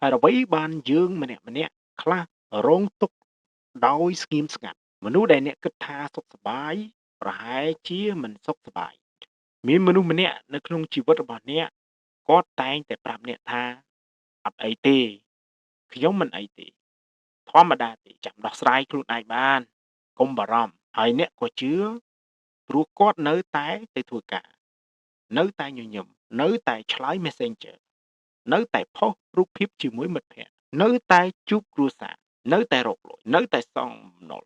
ហើយអ្វីបានយើងម្នាក់ខ្លះរងទុក្ខដោយស្ងៀមស្ងាត់មនុស្សដែលអ្នកគិតថាសុខសប្បាយប្រហែលជាមិនសុខសប្បាយមានមនុស្សម្នាក់នៅក្នុងជីវិតរបស់អ្នកគាត់តែងតែប្រាប់អ្នកថាអត់អីទេខ្ញុំមិនអីទេធម្មតាទេចាំដោះស្រាយខ្លួនឯងបានកុំបារម្ភហើយអ្នកក៏ជឿព្រោះគាត់នៅតែទៅធ្វើការនៅតែញញឹមនៅតែឆ្លើយ Messenger នៅតែផុសរូបភាពជាមួយមិត្តភក្តិនៅតែជួបគ្រួសារនៅតែរកលុយនៅតែសងបំណុល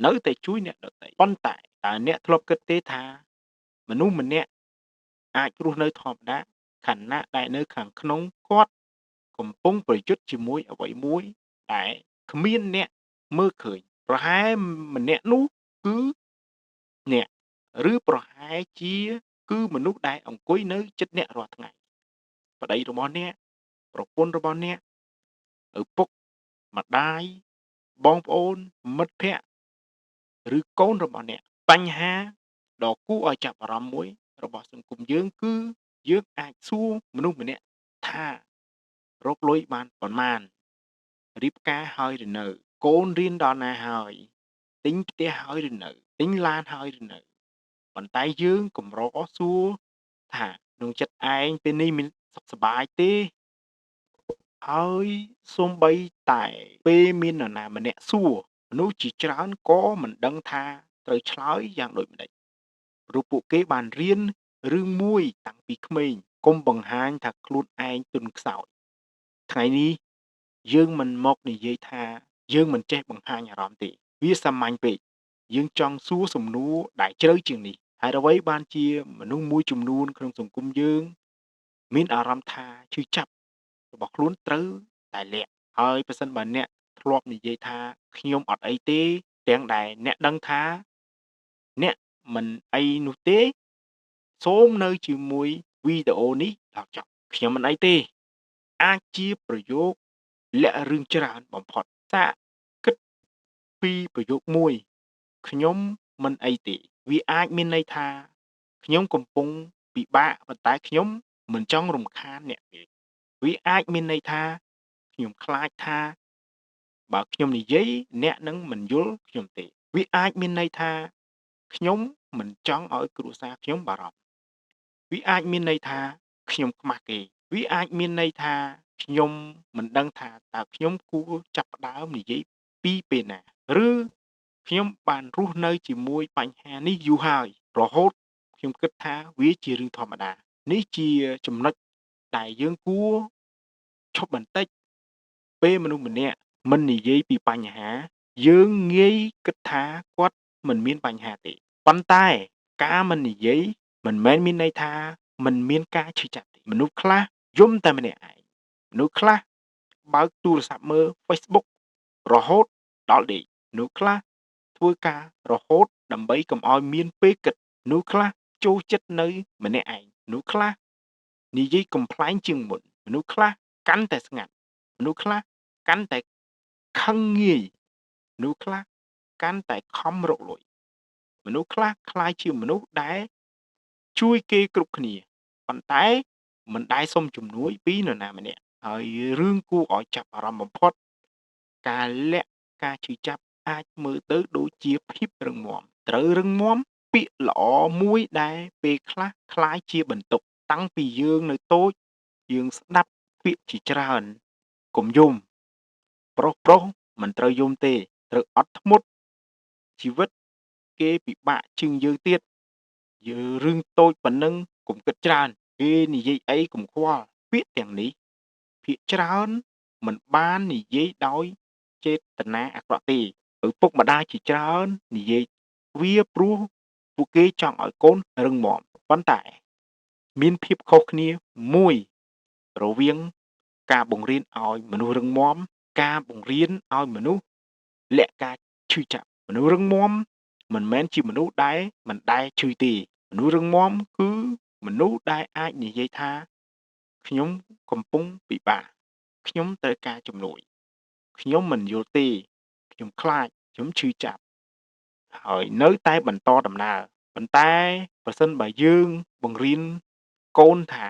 នៅតែជួយអ្នកដទៃប៉ុន្តែតើអ្នកធ្លាប់គិតទេថាមនុស្សម្នាក់អាចរស់នៅធម្មតាខណៈដែលនៅខាងក្នុងគាត់កំពុងប្រយុទ្ធជាមួយអ្វីមួយដែលគ្មានអ្នកមើលឃើញប្រហែលម្នាក់នោះគឺអ្នកឬប្រហែលជាគឺមនុស្សដែលអង្គុយនៅជិតអ្នករាល់ថ្ងៃប្តីរបស់អ្នកប្រពន្ធរបស់អ្នកឪពុកម្ដាយបងប្អូនមិត្តភក្តិឬកូនរបស់អ្នកបញ្ហាដ៏គួរឲ្យចាប់អារម្មណ៍មួយរបស់សង្គមយើងគឺយើងអាចសួរមនុស្សម្នាក់ថារកលុយបានប៉ុន្មានរៀបការហើយឬនៅកូនរៀនដល់ណាហើយទិញផ្ទះហើយឬនៅទិញឡានហើយឬនៅប៉ុន្តែយើងកម្រសួរថាក្នុងចិត្តឯងពេលនេះមានសុខសប្បាយទេហើយសូម្បីតែពេលមាននរណាម្នាក់សួរមនុស្សជាច្រើនក៏មិនដឹងថាត្រូវឆ្លើយយ៉ាងដូចម្តេចព្រោះពួកគេបានរៀនរឿងមួយតាំងពីក្មេងកុំបង្ហាញថាខ្លួនឯងទន់ខ្សោយថ្ងៃនេះយើងមិនមកនិយាយថាយើងមិនចេះបង្ហាញអារម្មណ៍ទេវាសាមញ្ញពេកយើងចង់សួរសំណួរដែលជ្រៅជាងនេះហើយអ្វីបានជាមនុស្សមួយចំនួនក្នុងសង្គមយើងមានអារម្មណ៍ថាឈឺចាប់របស់ខ្លួនត្រូវតែលាក់ហើយប្រសិនបើអ្នកធ្លាប់និយាយថាខ្ញុំអត់អីទេទាំងដែលអ្នកដឹងថាអ្នកមិនអីនោះទេសូមនៅជាមួយវីដេអូនេះដល់ចប់ខ្ញុំមិនអីទេអាចជាប្រយោគលាក់រឿងច្រើនបំផុតសាកគិតពីប្រយោគមួយខ្ញុំមិនអីទេវាអាចមានន័យថាខ្ញុំកំពុងពិបាកប៉ុន្តែខ្ញុំមិនចង់រំខានអ្នកទេវាអាចមានន័យថាខ្ញុំខ្លាចថាបើខ្ញុំនិយាយអ្នកនឹងមិនយល់ខ្ញុំទេវាអាចមានន័យថាខ្ញុំមិនចង់ឲ្យគ្រួសារខ្ញុំបារម្ភវាអាចមានន័យថាខ្ញុំខ្មាស់គេវាអាចមានន័យថាខ្ញុំមិនដឹងថាតើខ្ញុំគួរចាប់ផ្ដើមនិយាយពីពេលណាឬខ្ញុំបានរស់នៅជាមួយបញ្ហានេះយូរហើយរហូតខ្ញុំគិតថាវាជារឿងធម្មតានេះជាចំណុចដែលយើងគួរឈប់បន្តិចពេលមនុស្សម្នាក់មិននិយាយពីបញ្ហាយើងងាយគិតថាគាត់មិនមានបញ្ហាទេប៉ុន្តែការមិននិយាយមិនមែនមានន័យថាមិនមានការឈឺចាប់ទេមនុស្សខ្លះយំតែម្នាក់ឯងមនុស្សខ្លះបើកទូរស័ព្ទមើល Facebook រហូតដល់ដេកមនុស្សខ្លះធ្វើការរហូតដើម្បីកុំឲ្យមានពេលគិតមនុស្សខ្លះចូលចិត្តនៅម្នាក់ឯងមនុស្សខ្លះនិយាយកំប្លែងជាងមុនមនុស្សខ្លះកាន់តែស្ងាត់មនុស្សខ្លះកាន់តែខឹងងាយមនុស្សខ្លះកាន់តែខំរកលុយមនុស្សខ្លះក្លាយជាមនុស្សដែលជួយគេគ្រប់គ្នាប៉ុន្តែមិនដែលសុំជំនួយពីនរណាម្នាក់ហើយរឿងគួរឲ្យចាប់អារម្មណ៍បំផុតការលាក់ការឈឺចាប់អាចមើលទៅដូចជាភាពរឹងមាំត្រូវរឹងមាំពាក្យល្អមួយដែលពេលខ្លះคล้ายជាបន្ទុកតាំងពីយើងនៅតូចយើងស្ដាប់ពាក្យជាច្រើនកុំយំប្រុសមិនត្រូវយំទេត្រូវអត់ធ្មត់ជីវិតគេពិបាកជាងយើងទៀតយើងរឿងតូចប៉ុណ្ណឹងកុំគិតច្រើនគេនិយាយអីកុំខ្វល់ពាក្យទាំងនេះភាគច្រើនមិនបាននិយាយដោយចេតនាអាក្រក់ទេឪពុកម្ដាយជាច្រើននិយាយវាព្រោះពួកគេចង់ឲ្យកូនរឹងមាំប៉ុន្តែមានភាពខុសគ្នាមួយរវាងការបង្រៀនឲ្យមនុស្សរឹងមាំការបង្រៀនឲ្យមនុស្សលាក់ការឈឺចាប់មនុស្សរឹងមាំមិនមែនជាមនុស្សដែលមិនដែលឈឺទេមនុស្សរឹងមាំគឺមនុស្សដែលអាចនិយាយថាខ្ញុំកំពុងពិបាកខ្ញុំត្រូវការជំនួយខ្ញុំមិនយល់ទេខ្ញុំខ្លាចខ្ញុំឈឺចាប់ហើយនៅតែបន្តដំណើរប៉ុន្តែប្រសិនបើយើងបង្រៀនកូនថា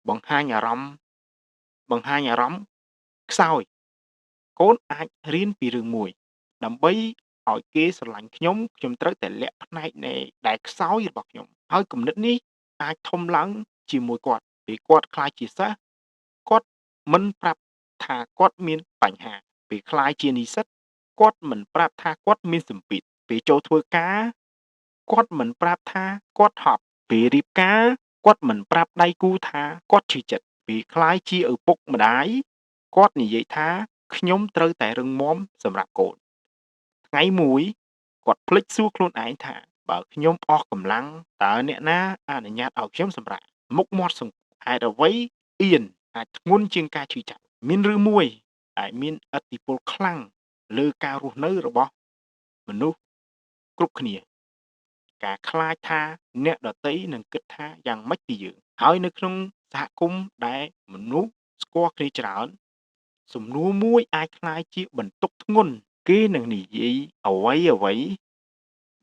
បង្ហាញអារម្មណ៍បង្ហាញអារម្មណ៍ ខ្សោយ កូនអាចរៀនពីរឿងមួយ ដើម្បីឲ្យគេស្រឡាញ់ខ្ញុំត្រូវតែលាក់ផ្នែកនៃដែលខ្សោយរបស់ខ្ញុំ ហើយគំនិតនេះអាចធំឡើងជាមួយគាត់ ពេលគាត់ក្លាយជាសិស្ស គាត់មិនប្រាប់ថាគាត់មានបញ្ហា ពេលក្លាយជានិស្សិត គាត់មិនប្រាប់ថាគាត់មានសម្ពាធ ពេលចូលធ្វើការ គាត់មិនប្រាប់ថាគាត់ហត់ ពេលរៀបការ គាត់មិនប្រាប់ដៃគូថាគាត់ឈឺចិត្ត ពេលក្លាយជាឪពុកម្ដាយ គាត់និយាយថាខ្ញុំត្រូវតែរឹងមាំសម្រាប់កូន ថ្ងៃមួយ គាត់ភ្លេចសួរខ្លួនឯងថា បើខ្ញុំអស់កម្លាំង តើអ្នកណាអនុញ្ញាតឲ្យខ្ញុំសម្រាក មុខមាត់សង្គម ហេតុអ្វីអៀនអាចធ្ងន់ជាងការឈឺចាប់ មានរឿងមួយដែលមានឥទ្ធិពលខ្លាំងលើការរស់នៅរបស់មនុស្សគ្រប់គ្នា ការខ្លាចថាអ្នកដទៃនឹងគិតថាយ៉ាងម៉េចពីយើង ហើយនៅក្នុងសហគមន៍ដែលមនុស្សស្គាល់គ្នាច្រើន សំណួរមួយអាចក្លាយជាបន្ទុកធ្ងន់ គេនឹងនិយាយអ្វីៗ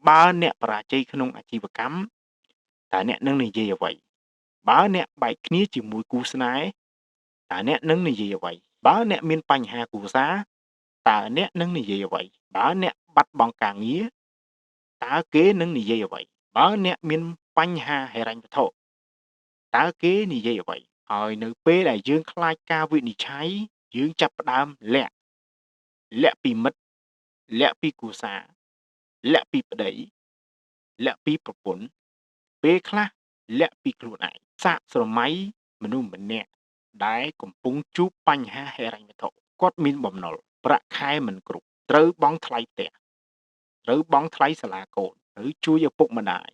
បើអ្នកបរាជ័យក្នុងអាជីវកម្ម តើអ្នកនឹងនិយាយអ្វី បើអ្នកបែកគ្នាជាមួយគូស្នេហ៍ តើអ្នកនឹងនិយាយអ្វី បើអ្នកមានបញ្ហាគ្រួសារ តើអ្នកនឹងនិយាយអ្វី បើអ្នកបាត់បង់ការងារ តើគេនឹងនិយាយអ្វី បើអ្នកមានបញ្ហាហិរញ្ញវត្ថុ តើគេនិយាយអ្វី ហើយនៅពេលដែលយើងខ្លាចការវិនិច្ឆ័យ យើងចាប់ផ្ដើមលាក់ លាក់ពីមិត្ត លាក់ពីគ្រួសារ លាក់ពីប្ដី លាក់ពីប្រពន្ធ ពេលខ្លះលាក់ពីខ្លួនឯង សាកស្រមៃមនុស្សម្នាក់ដែលកំពុងជួបបញ្ហាហិរញ្ញវត្ថុ គាត់មានបំណុល ប្រាក់ខែមិនគ្រប់ ត្រូវបង់ថ្លៃផ្ទះ ត្រូវបង់ថ្លៃសាលាកូន ត្រូវជួយឪពុកម្ដាយ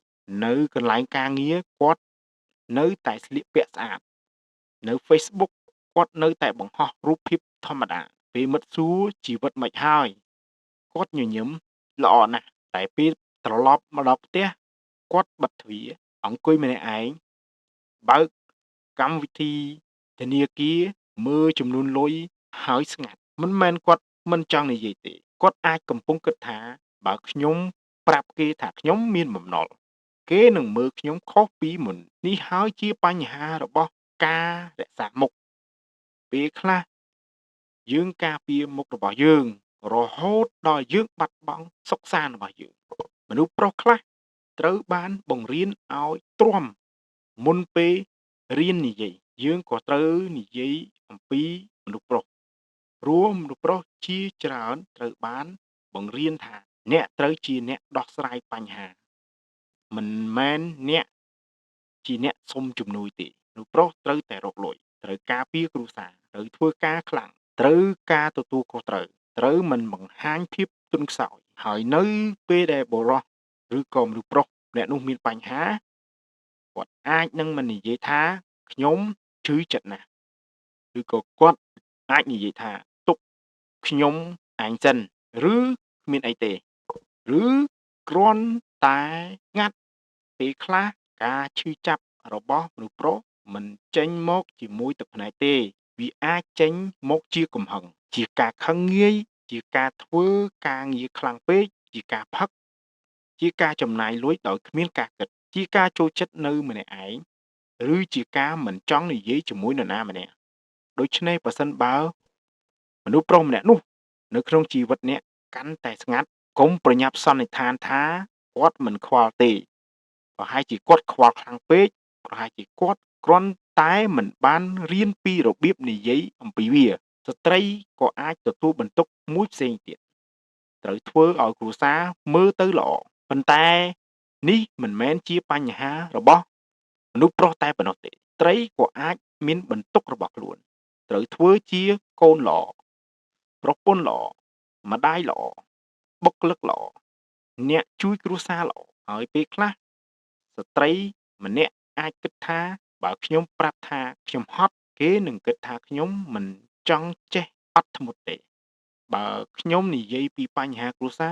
នៅកន្លែងការងារគាត់នៅតែស្លៀកពាក់ស្អាត នៅ Facebook គាត់នៅតែបង្ហោះរូបភាពធម្មតា ពេលមិត្តសួរជីវិតម៉េចហើយ គាត់ញញឹមល្អណាស់ តែពេលត្រឡប់មកដល់ផ្ទះ គាត់បិទទ្វារ អង្គុយម្នាក់ឯង បើកកម្មវិធីធនាគារ មើលចំនួនលុយហើយស្ងាត់ មិនមែនគាត់មិនចង់និយាយទេ គាត់អាចកំពុងគិតថា បើខ្ញុំប្រាប់គេថាខ្ញុំមានបំណុល គេនឹងមើលខ្ញុំខុសពីមុន នេះហើយជាបញ្ហារបស់ការរក្សាមុខ ពេលខ្លះយើងការពារមុខរបស់យើង រហូតដល់យើងបាត់បង់សុខសាន្តរបស់យើង មនុស្សប្រុសខ្លះត្រូវបានបង្រៀនឲ្យទ្រាំមុនពេលរៀននិយាយ យើងក៏ត្រូវនិយាយអំពីមនុស្សប្រុស ព្រោះមនុស្សប្រុសជាច្រើនត្រូវបានបង្រៀនថា អ្នកត្រូវជាអ្នកដោះស្រាយបញ្ហា មិនមែនអ្នកជាអ្នកសុំជំនួយទេ មនុស្សប្រុសត្រូវតែរកលុយ ត្រូវការពារគ្រួសារ ត្រូវធ្វើការខ្លាំង ត្រូវការទទួលខុសត្រូវ ត្រូវមិនបង្ហាញភាពទន់ខ្សោយ ហើយនៅពេលដែលបុរស ឬក៏មនុស្សប្រុសម្នាក់នោះមានបញ្ហា គាត់អាចនឹងមិននិយាយថា ខ្ញុំឈឺចិត្តណាស់ ឬក៏គាត់អាចនិយាយថា ទុកខ្ញុំឯងសិន ឬគ្មានអីទេ ឬគ្រាន់តែស្ងាត់ ពេលខ្លះការឈឺចាប់របស់មនុស្សប្រុសមិនចេញមកជាមួយទឹកភ្នែកទេ វាអាចចេញមកជាកំហឹង ជាការខឹងងាយ ជាការធ្វើការងារខ្លាំងពេក ជាការផឹក ជាការចំណាយលុយដោយគ្មានការគិត ជាការចូលចិត្តនៅម្នាក់ឯង ឬជាការមិនចង់និយាយជាមួយនរណាម្នាក់ ដូច្នេះប្រសិនបើមនុស្សប្រុសម្នាក់នោះនៅក្នុងជីវិតអ្នកកាន់តែស្ងាត់ កុំប្រញាប់សន្និដ្ឋានថាគាត់មិនខ្វល់ទេ ប្រហែលជាគាត់ខ្វល់ខ្លាំងពេក ប្រហែលជាគាត់គ្រាន់តែមិនបានរៀនពីរបៀបនិយាយអំពីវា ស្ត្រីក៏អាចទទួលបន្ទុកមួយផ្សេងទៀត ត្រូវធ្វើឲ្យគ្រួសារមើលទៅល្អ ប៉ុន្តែនេះមិនមែនជាបញ្ហារបស់មនុស្សប្រុសតែប៉ុណ្ណោះទេ ស្ត្រីក៏អាចមានបន្ទុករបស់ខ្លួន ត្រូវធ្វើជាកូនល្អ ប្រពន្ធល្អ ម្ដាយល្អ បុគ្គលិកល្អ អ្នកជួយគ្រួសារល្អ ហើយពេលខ្លះស្ត្រីម្នាក់អាចគិតថា បើខ្ញុំប្រាប់ថាខ្ញុំហត់ គេនឹងគិតថាខ្ញុំមិនចង់ចេះអត់ធ្មត់ទេ បើខ្ញុំនិយាយពីបញ្ហាគ្រួសា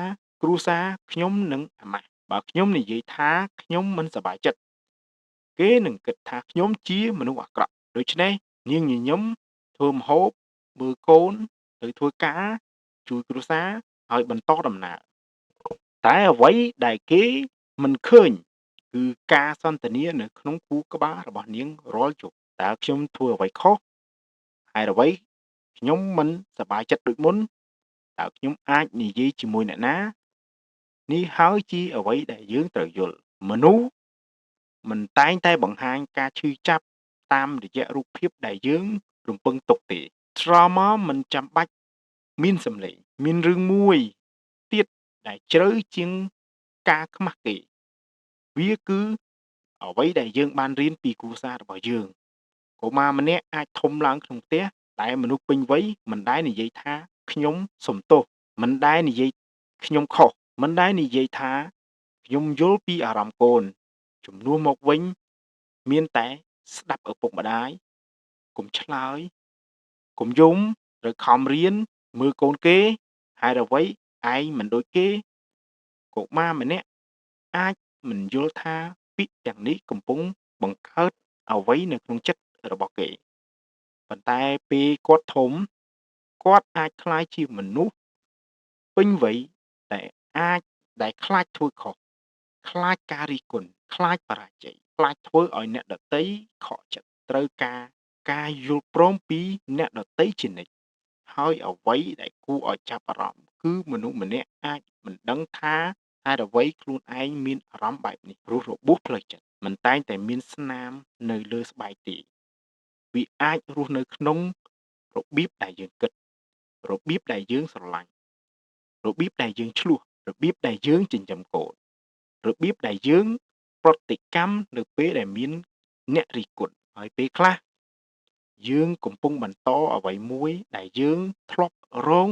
រខ្ញុំនឹងអាម៉ាស់ បើខ្ញុំនិយាយថាខ្ញុំមិនសប្បាយចិត្ត គេនឹងគិតថាខ្ញុំជាមនុស្សអាក្រក់ ដូច្នេះនាងញញឹម ធ្វើម្ហូប មើលកូន ទៅធ្វើការ ជួយគ្រួសារ ហើយបន្តដំណើរ តែអ្វីដែលគេមិនឃើញ គឺការសន្ទនានៅក្នុងខួរក្បាលរបស់នាងរាល់យប់ តើខ្ញុំធ្វើអ្វីខុស ហេតុអ្វី ខ្ញុំមិនសប្បាយចិត្តដូចមុនតើខ្ញុំអាចនិយាយជាមួយអ្នកណានេះហើយជាអ្វីដែលយើងត្រូវយល់មនុស្សមិនតែងតែបង្ហាញការឈឺចាប់តាមរយៈរូបភាពដែលយើងរំពឹងទុកទេ Trauma មិនចាំបាច់មានសំឡេងមានរឿងមួយទៀតដែលជ្រៅជាងការខ្មាស់គេវាគឺអ្វីដែលយើងបានរៀនពីគ្រួសាររបស់យើងកុមារម្នាក់អាចធំឡើងក្នុងផ្ទះតែមនុស្សពេញវ័យមិនដែលនិយាយថាខ្ញុំសុំទោសមិនដែលនិយាយខ្ញុំខុសមិនដែលនិយាយថាខ្ញុំយល់ពីអារម្មណ៍កូនជំនួសមកវិញមានតែស្ដាប់ឪពុកម្ដាយកុំឆ្លើយកុំយំឬខំរៀនមើលកូនគេហេតុអ្វីឯងមិនដូចគេកុមារម្នាក់អាចមិនយល់ថាពាក្យទាំងនេះកំពុងបង្កើតអ្វីនៅក្នុងចិត្តរបស់គេប៉ុន្តែពេលគាត់ធំគាត់អាចក្លាយជាមនុស្សពេញវ័យដែលអាចដែលខ្លាចធ្វើខុសខ្លាចការរិះគន់ខ្លាចបរាជ័យខ្លាចធ្វើឲ្យអ្នកដទៃខកចិត្តត្រូវការយល់ព្រមពីអ្នកដទៃជានិច្ចហើយអ្វីដែលគួរឲ្យចាប់អារម្មណ៍គឺមនុស្សម្នាក់អាចមិនដឹងថាហេតុអ្វីខ្លួនឯងមានអារម្មណ៍បែបនេះព្រោះរបួសផ្លូវចិត្តមិនតែងតែមានស្នាមនៅលើស្បែកទេវាអាចរស់នៅក្នុងរបៀបដែលយើងគិតរបៀបដែលយើងស្រឡាញ់របៀបដែលយើងឆ្លោះរបៀបដែលយើងចិញ្ចឹមកូនរបៀបដែលយើងប្រតិកម្មនៅពេលដែលមានអ្នករិះគន់ហើយពេលខ្លះយើងកំពុងបន្តអ្វីមួយដែលយើងធ្លាប់រង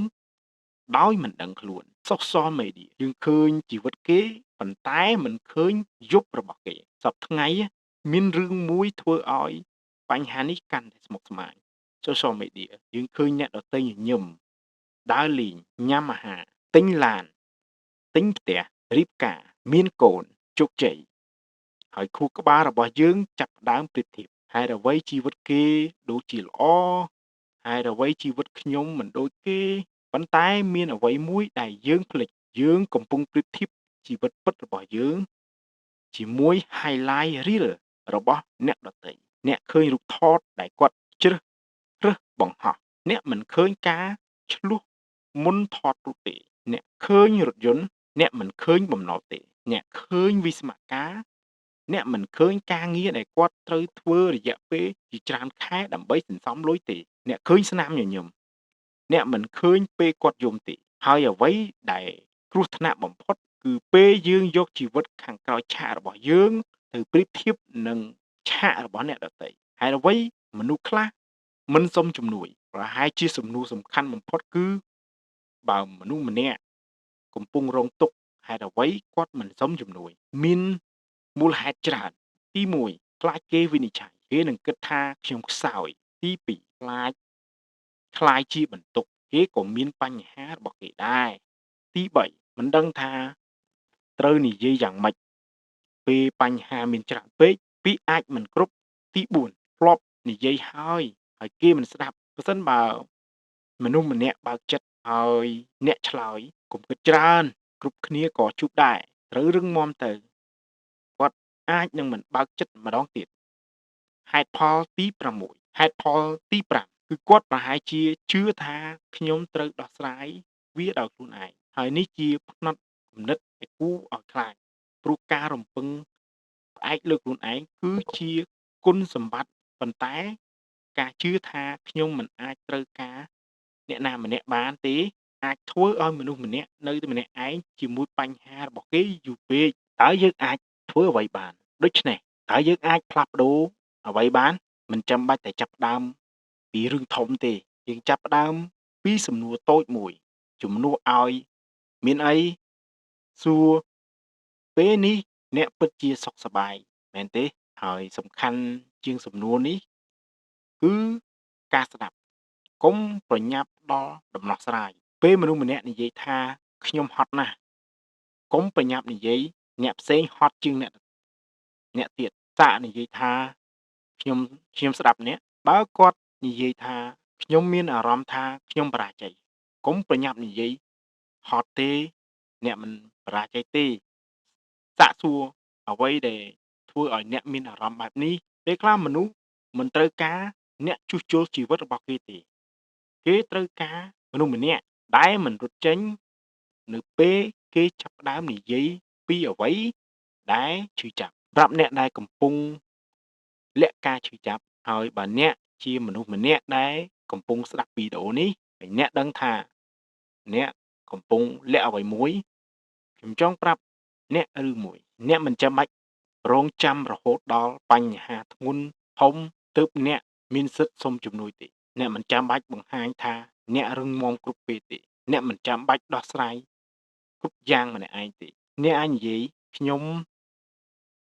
ដោយមិនដឹងខ្លួន Social Media យើងឃើញជីវិតគេប៉ុន្តែមិនឃើញយប់របស់គេសប្តាហ៍ថ្ងៃមានរឿងមួយធ្វើឲ្យបញ្ហានេះកាន់តែស្មុគស្មាញ Social Media យើងឃើញអ្នកដទៃញញឹមដើរលេងញ៉ាំអាហារទិញឡានទិញផ្ទះរៀបការមានកូនជោគជ័យហើយខួរក្បាលរបស់យើងចាប់ផ្ដើមប្រៀបធៀបហេតុអ្វីជីវិតគេដូចជាល្អហេតុអ្វីជីវិតខ្ញុំមិនដូចគេប៉ុន្តែមានអ្វីមួយដែលយើងភ្លេចយើងកំពុងប្រៀបធៀបជីវិតពិតរបស់យើងជាមួយ highlight reel របស់អ្នកដទៃអ្នកឃើញរូបថតដែលគាត់ជ្រើសបង្ហោះអ្នកមិនឃើញការឆ្លោះមុនថតរូបទេអ្នកឃើញរថយន្តអ្នកមិនឃើញបំណុលទេអ្នកឃើញវិស្មការអ្នកមិនឃើញការងារដែលគាត់ត្រូវធ្វើរយៈពេលជាច្រើនខែដើម្បីសន្សំលុយទេអ្នកឃើញស្នាមញញឹមអ្នកមិនឃើញពេលគាត់យំទេហើយអ្វីដែលគ្រោះថ្នាក់បំផុតគឺពេលយើងយកជីវិតខាងក្រោយឆាករបស់យើងទៅប្រៀបធៀបនឹងឆាករបស់អ្នកដទៃហេតុអ្វីមនុស្សខ្លះមិនសុំជំនួយប្រហែលជាសំណួរសំខាន់បំផុតគឺបើមនុស្សម្នាក់កំពុងរងទុក្ខហេតុអ្វីគាត់មិនសុំជំនួយមានមូលហេតុច្រើនទី1ខ្លាចគេវិនិច្ឆ័យគេនឹងគិតថាខ្ញុំខ្សោយទី2ខ្លាចជាបន្ទុកគេក៏មានបញ្ហារបស់គេដែរទី3មិនដឹងថាត្រូវនិយាយយ៉ាងម៉េចពេលបញ្ហាមានច្រើនពេកពាក្យអាចមិនគ្រប់ទី4ធ្លាប់និយាយហើយគេមិនស្ដាប់ប្រសិនបើមនុស្សម្នាក់បើកចិត្តហើយអ្នកឆ្លើយកុំគិតច្រើនគ្រប់គ្នាក៏ជួបដែរត្រូវរឹងមាំទៅគាត់អាចនឹងមិនបើកចិត្តម្ដងទៀតហេតុផលទី6ហេតុផលទី5គឺគាត់ប្រហែលជាជឿថាខ្ញុំត្រូវដោះស្រាយវាដោយខ្លួនឯងហើយនេះជាផ្នត់គំនិតដែលគួរឲ្យខ្លាចព្រោះការរំពឹងផ្អែកលើខ្លួនឯងគឺជាគុណសម្បត្តិប៉ុន្តែការជឿថាខ្ញុំមិនអាចត្រូវការអ្នកណាម្នាក់បានទេអាចធ្វើឲ្យមនុស្សម្នាក់នៅតែម្នាក់ឯងជាមួយបញ្ហារបស់គេយូរពេកតើយើងអាចធ្វើអ្វីបានដូច្នេះតើយើងអាចផ្លាស់ប្ដូរអ្វីបានមិនចាំបាច់តែចាប់ផ្ដើមពីរឿងធំទេយើងចាប់ផ្ដើមពីសំណួរតូចមួយជំនួសឲ្យមានអីសួរពេលនេះអ្នកពិតជាសុខសប្បាយមែនទេហើយសំខាន់ជាងសំណួរនេះគឺការស្ដាប់កុំប្រញាប់ដល់ដំណោះស្រាយពេលមនុស្សម្នាក់និយាយថាខ្ញុំហត់ណាស់កុំប្រញាប់និយាយអ្នកផ្សេងហត់ជាងអ្នកទៀតសាកនិយាយថាខ្ញុំខ្ញុំស្ដាប់អ្នកបើគាត់និយាយថាខ្ញុំមានអារម្មណ៍ថាខ្ញុំបរាជ័យកុំប្រញាប់និយាយហត់ទេអ្នកមិនបរាជ័យទេសាកសួរអ្វីដែលធ្វើឲ្យអ្នកមានអារម្មណ៍បែបនេះពេលខ្លះមនុស្សមិនត្រូវការអ្នកជួសជុលជីវិតរបស់គេទេ គេត្រូវការមនុស្សម្នាក់ដែលមិនរត់ចេញនៅពេលគេចាប់ផ្ដើមនិយាយពីអ្វីដែលឈឺចាប់សម្រាប់អ្នកដែលកំពុងលាក់ការឈឺចាប់ហើយបើអ្នកជាមនុស្សម្នាក់ដែលកំពុងស្ដាប់វីដេអូនេះហើយអ្នកដឹងថាអ្នកកំពុងលាក់អ្វីមួយខ្ញុំចង់ប្រាប់អ្នកឬមួយអ្នកមិនចាំបាច់រងចាំរហូតដល់បញ្ហាធ្ងន់ធំទើបអ្នកមានសិទ្ធិសុំជំនួយទេអ្នកមិនចាំបាច់បង្ហាញថាអ្នករឹងមាំគ្រប់ពេលទេអ្នកមិនចាំបាច់ដោះស្រាយគ្រប់យ៉ាងម្នាក់ឯងទេអ្នកអាចនិយាយខ្ញុំ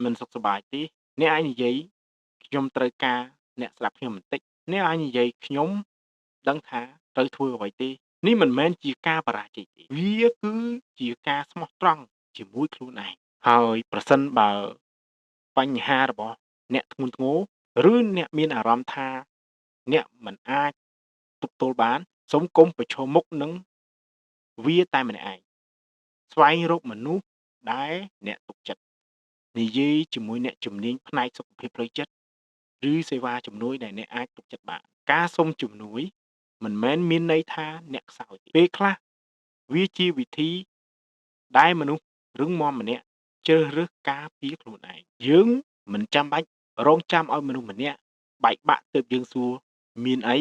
មិនសុខសប្បាយទេអ្នកអាចនិយាយខ្ញុំត្រូវការអ្នកស្ដាប់ខ្ញុំបន្តិចអ្នកអាចនិយាយខ្ញុំដឹងថាត្រូវធ្វើអ្វីទេនេះមិនមែនជាការបរាជ័យទេវាគឺជាការស្មោះត្រង់ជាមួយខ្លួនឯងហើយប្រសិនបើបញ្ហារបស់អ្នកធ្ងន់ធ្ងរឬអ្នកមានអារម្មណ៍ថាអ្នកមិនអាចទប់ទល់បានសូមកុំប្រឈមមុខនឹងវាតែម្នាក់ឯងស្វែងរកមនុស្សដែលអ្នកទុកចិត្តនិយាយជាមួយអ្នកជំនាញផ្នែកសុខភាពផ្លូវចិត្តឬសេវាជំនួយដែលអ្នកអាចទុកចិត្តបានការសុំជំនួយមិនមែនមានន័យថាអ្នកខ្សោយទេពេលខ្លះវាជាវិធីដែលមនុស្សរឹងមាំម្នាក់ជ្រើសរើសការពារខ្លួនឯងយើងមិនចាំបាច់រងចាំឲ្យមនុស្សម្នាក់បែកបាក់ទើបយើងសួរមានអី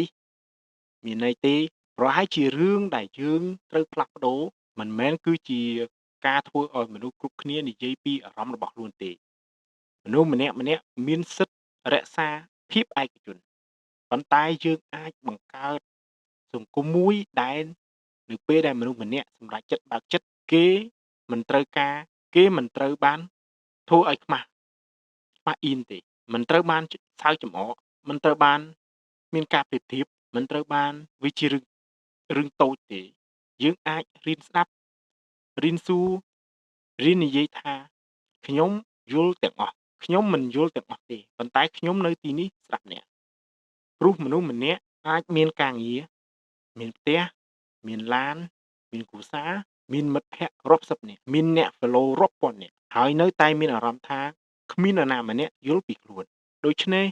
មានន័យទេប្រហែលជារឿងដែលយើងត្រូវផ្លាស់ប្ដូរមិនមែនគឺជាការធ្វើឲ្យមនុស្សគ្រប់គ្នានិយាយពីអារម្មណ៍របស់ខ្លួនទេមនុស្សម្នាក់មានសិទ្ធិរក្សាភាពឯកជនប៉ុន្តែយើងអាចបង្កើតសង្គមមួយដែលនៅពេលដែលមនុស្សម្នាក់សម្រេចចិត្តបើកចិត្តគេមិនត្រូវបានធ្វើឲ្យខ្មាស់អៀនទេមិនត្រូវបានសើចចំអកមិនត្រូវបានមានការប្រៀបធៀបមិនត្រូវបានវាជារឿងតូចទេយើងអាចរៀនស្ដាប់រៀនសួររៀននិយាយថាខ្ញុំយល់ទាំងអស់ខ្ញុំមិនយល់ទាំងអស់ទេប៉ុន្តែខ្ញុំនៅទីនេះស្ដាប់អ្នកព្រោះមនុស្សម្នាក់អាចមានការងារមានផ្ទះមានឡានមានគ្រួសារមានមិត្តភ័ក្តិរាប់សិបនាក់មានអ្នក follow រាប់ពាន់នាក់ហើយនៅតែមានអារម្មណ៍ថាគ្មាននរណាម្នាក់យល់ពីខ្លួនដូច្នេះ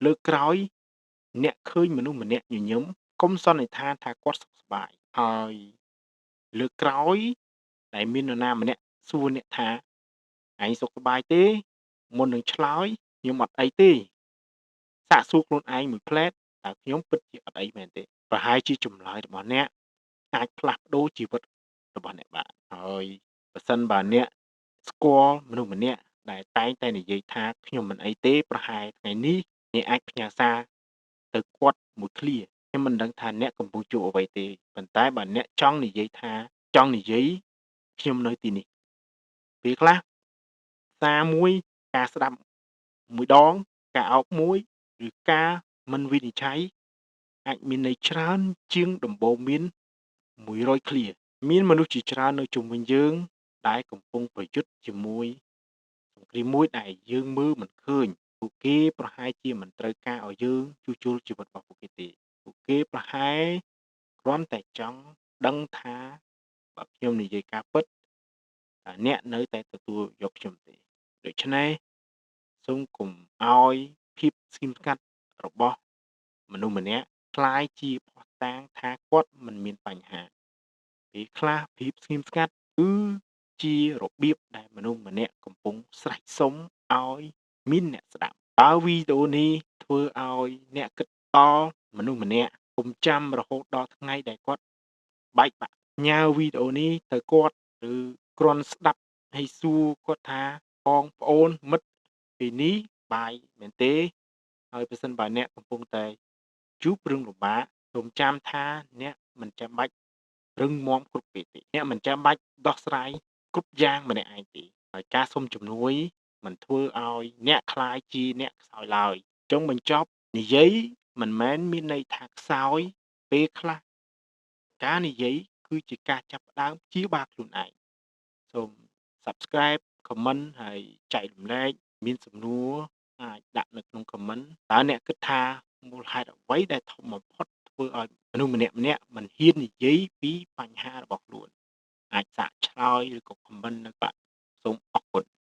លើកក្រោយអ្នកឃើញមនុស្សម្នាក់ញញឹមកុំសន្និដ្ឋានថាគាត់សុខសប្បាយហើយលើកក្រោយដែលមាននរណាម្នាក់សួរអ្នកថាឯងសុខសប្បាយទេមុននឹងឆ្លើយខ្ញុំអត់អីទេសាកសួរខ្លួនឯងមួយផ្លែតតើខ្ញុំពិតជាអត់អីមែនទេប្រហែលជាចម្លើយរបស់អ្នកអាចផ្លាស់ប្ដូរជីវិតរបស់អ្នកបានហើយប្រសិនបើអ្នកស្គាល់មនុស្សម្នាក់ដែលតែងតែនិយាយថាខ្ញុំមិនអីទេប្រហែលថ្ងៃនេះអ្នកអាចផ្ញើសារទៅគាត់មួយឃ្លាខ្ញុំមិនដឹងថាអ្នកកំពុងជួបអ្វីទេប៉ុន្តែបើអ្នកចង់និយាយខ្ញុំនៅទីនេះពេលខ្លះសារមួយការស្ដាប់មួយដងការអោបមួយឬការមិនវិនិច្ឆ័យអាចមានន័យច្រើនជាងដំបូងមាន100ឃ្លាមានមនុស្សជាច្រើននៅជុំវិញយើងដែលកំពុងប្រយុទ្ធជាមួយសង្គ្រាមមួយដែលយើងមើលមិនឃើញពួកគេប្រហែលជាមិនត្រូវការឲ្យយើងជួសជុលជីវិតរបស់ពួកគេទេពួកគេប្រហែលគ្រាន់តែចង់ដឹងថាបើខ្ញុំនិយាយការពិតតើអ្នកនៅតែទទួលយកខ្ញុំទេដូច្នេះសូមកុំឲ្យភាពស្ងៀមស្ងាត់របស់មនុស្សម្នាក់ក្លាយជាភស្តុតាងថាគាត់មិនមានបញ្ហាពេលខ្លះភាពស្ងៀមស្ងាត់គឺជារបៀបដែលមនុស្សម្នាក់កំពុងស្រែកសុំឲ្យមានអ្នកស្ដាប់បើវីដេអូនេះធ្វើឲ្យអ្នកគិតដល់មនុស្សម្នាក់កុំចាំរហូតដល់ថ្ងៃដែលគាត់បែកបាក់ញ៉ាវីដេអូនេះទៅគាត់ឬគ្រាន់ស្ដាប់ហើយសួរគាត់ថាបងប្អូនមិត្តពេលនេះបាយមែនទេហើយប្រសិនបើអ្នកកំពុងតែជួបរឿងលំបាកសូមចាំថាអ្នកមិនចាំបាច់រឹងមាំគ្រប់ពេលទេអ្នកមិនចាំបាច់ដោះស្រាយគ្រប់យ៉ាងម្នាក់ឯងទេហើយការសុំជំនួយមិនធ្វើឲ្យអ្នកក្លាយជាអ្នកខ្សោយឡើយចុងបញ្ចប់និយាយមិនមែនមានន័យថាខ្សោយពេលខ្លះការនិយាយគឺជាការចាប់ផ្ដើមព្យាបាលខ្លួនឯងសូម Subscribe Comment ហើយចែករំលែកមានសំណួរអាចដាក់នៅក្នុង Comment តើអ្នកគិតថាមូលហេតុអ្វីដែលធំបំផុតធ្វើឲ្យមនុស្សម្នាក់មិនហ៊ាននិយាយពីបញ្ហារបស់ខ្លួនអាចសាកឆ្លើយឬក៏ Comment នៅបាទសូមអរគុណ